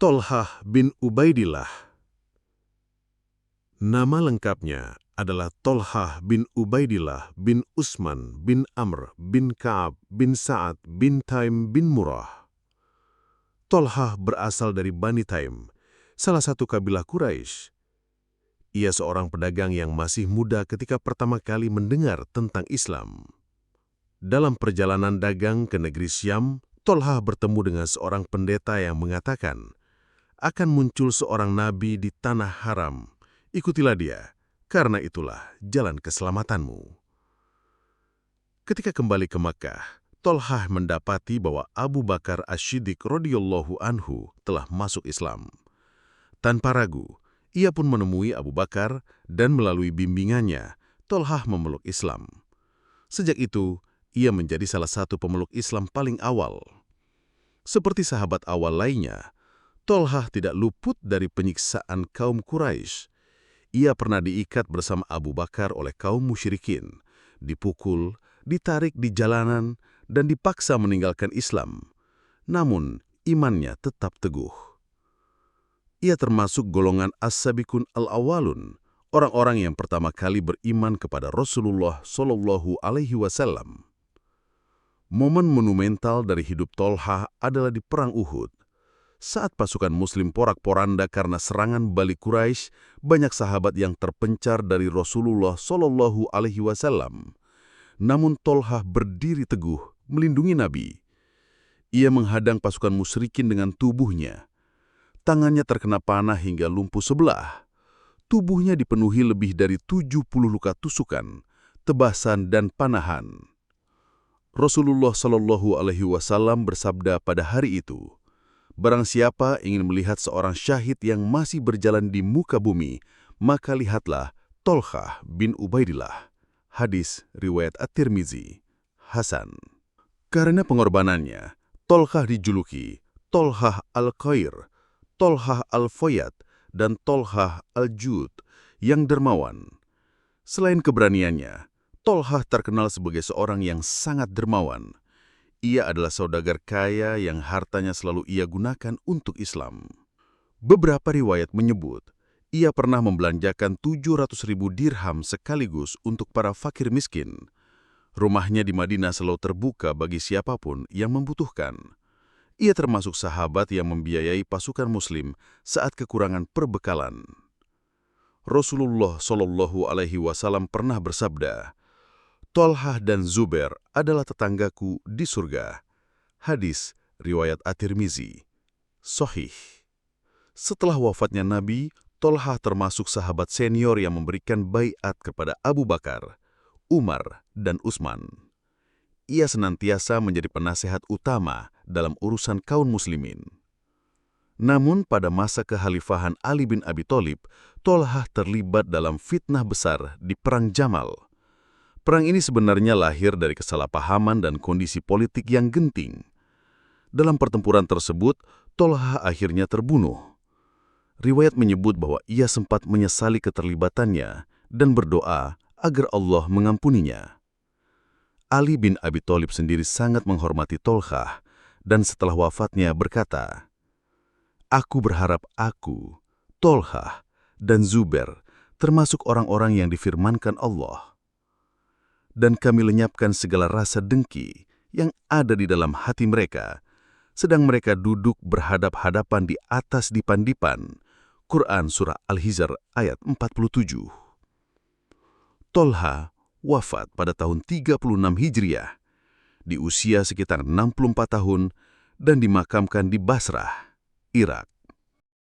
Tolhah bin Ubaidillah. Nama lengkapnya adalah Tolhah bin Ubaidillah bin Utsman bin Amr bin Ka'ab bin Sa'ad bin Taim bin Murrah. Tolhah berasal dari Bani Taim, salah satu kabilah Quraisy. Ia seorang pedagang yang masih muda ketika pertama kali mendengar tentang Islam. Dalam perjalanan dagang ke negeri Syam, Tolhah bertemu dengan seorang pendeta yang mengatakan, akan muncul seorang nabi di tanah haram. Ikutilah dia, karena itulah jalan keselamatanmu. Ketika kembali ke Makkah, Tolhah mendapati bahwa Abu Bakar Asy-Syiddiq radhiyallahu anhu telah masuk Islam. Tanpa ragu, ia pun menemui Abu Bakar dan melalui bimbingannya, Tolhah memeluk Islam. Sejak itu, ia menjadi salah satu pemeluk Islam paling awal. Seperti sahabat awal lainnya, Tolhah tidak luput dari penyiksaan kaum Quraisy. Ia pernah diikat bersama Abu Bakar oleh kaum musyrikin, dipukul, ditarik di jalanan, dan dipaksa meninggalkan Islam. Namun, imannya tetap teguh. Ia termasuk golongan as-sabiqun al-awwalun, orang-orang yang pertama kali beriman kepada Rasulullah Shallallahu Alaihi Wasallam. Momen monumental dari hidup Tolhah adalah di Perang Uhud. Saat pasukan Muslim porak-poranda karena serangan balik Quraisy, banyak sahabat yang terpencar dari Rasulullah Shallallahu Alaihi Wasallam. Namun Tolhah berdiri teguh, melindungi Nabi. Ia menghadang pasukan musyrikin dengan tubuhnya. Tangannya terkena panah hingga lumpuh sebelah. Tubuhnya dipenuhi lebih dari 70 luka tusukan, tebasan, dan panahan. Rasulullah Shallallahu Alaihi Wasallam bersabda pada hari itu, barang siapa ingin melihat seorang syahid yang masih berjalan di muka bumi, maka lihatlah Tolhah bin Ubaidillah. Hadis riwayat At-Tirmizi, Hasan. Karena pengorbanannya, Tolhah dijuluki Tolhah al-Khair, Tolhah al-Foyat, dan Tolhah al-Jud, yang dermawan. Selain keberaniannya, Tolhah terkenal sebagai seorang yang sangat dermawan. Ia adalah saudagar kaya yang hartanya selalu ia gunakan untuk Islam. Beberapa riwayat menyebut, ia pernah membelanjakan 700.000 dirham sekaligus untuk para fakir miskin. Rumahnya di Madinah selalu terbuka bagi siapapun yang membutuhkan. Ia termasuk sahabat yang membiayai pasukan Muslim saat kekurangan perbekalan. Rasulullah Shallallahu Alaihi Wasallam pernah bersabda, Tolhah dan Zubair adalah tetanggaku di surga. Hadis riwayat At-Tirmizi, Sahih. Setelah wafatnya Nabi, Tolhah termasuk sahabat senior yang memberikan baiat kepada Abu Bakar, Umar, dan Utsman. Ia senantiasa menjadi penasehat utama dalam urusan kaum muslimin. Namun pada masa kekhalifahan Ali bin Abi Thalib, Tolhah terlibat dalam fitnah besar di Perang Jamal. Perang ini sebenarnya lahir dari kesalahpahaman dan kondisi politik yang genting. Dalam pertempuran tersebut, Tolhah akhirnya terbunuh. Riwayat menyebut bahwa ia sempat menyesali keterlibatannya dan berdoa agar Allah mengampuninya. Ali bin Abi Thalib sendiri sangat menghormati Tolhah dan setelah wafatnya berkata, aku berharap aku, Tolhah, dan Zubair termasuk orang-orang yang difirmankan Allah. Dan kami lenyapkan segala rasa dengki yang ada di dalam hati mereka, sedang mereka duduk berhadap-hadapan di atas dipan-dipan. Quran Surah Al-Hijr ayat 47. Tolhah wafat pada tahun 36 Hijriah, di usia sekitar 64 tahun dan dimakamkan di Basrah, Irak.